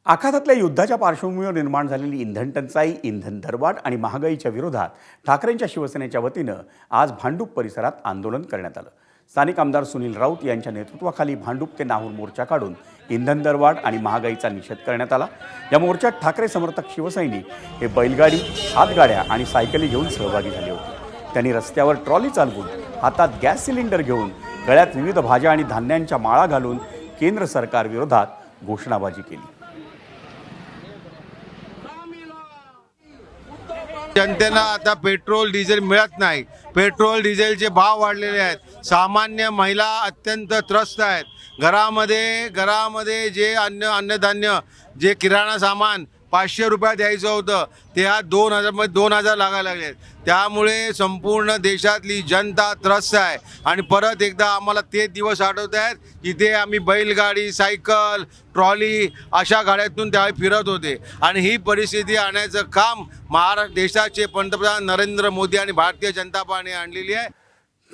आखातातल्या युद्धाच्या पार्श्वभूमीवर निर्माण झालेली इंधन टंचाई, इंधन दरवाढ आणि महागाईच्या विरोधात ठाकरेंच्या शिवसेनेच्या वतीनं आज भांडूप परिसरात आंदोलन करण्यात आलं। स्थानिक आमदार सुनील राऊत यांच्या नेतृत्वाखाली भांडूप ते नाहूर मोर्चा काढून इंधन दरवाढ आणि महागाईचा निषेध करण्यात आला। या मोर्चात ठाकरे समर्थक शिवसैनिक हे बैलगाडी, हातगाड्या आणि सायकली घेऊन सहभागी झाले होते। त्यांनी रस्त्यावर ट्रॉली चालवून, हातात गॅस सिलेंडर घेऊन, गळ्यात विविध भाज्या आणि धान्यांच्या माळा घालून केंद्र सरकार विरोधात घोषणाबाजी केली। जनतेला आता पेट्रोल डिझेल मिळत नाही। पेट्रोल डिझेलचे भाव वाढलेले आहेत। सामान्य महिला अत्यंत त्रस्त आहेत। घरामध्ये जे अन्नधान्य, जे किराणा सामान 500 रुपयात द्यायचं होतं ते आज 2000 मध्ये 2000 लागायला लागले। त्यामुळे संपूर्ण देशातली जनता त्रस्त आहे। आणि परत एकदा आम्हाला ते दिवस आठवत आहेत की ते आम्ही बैलगाडी, सायकल, ट्रॉली अशा गाड्यातून त्यावेळी फिरत होते। आणि ही परिस्थिती आणण्याचं काम महाराष्ट्र देशाचे पंतप्रधान नरेंद्र मोदी आणि भारतीय जनता पार्टीने आणलेली आहे।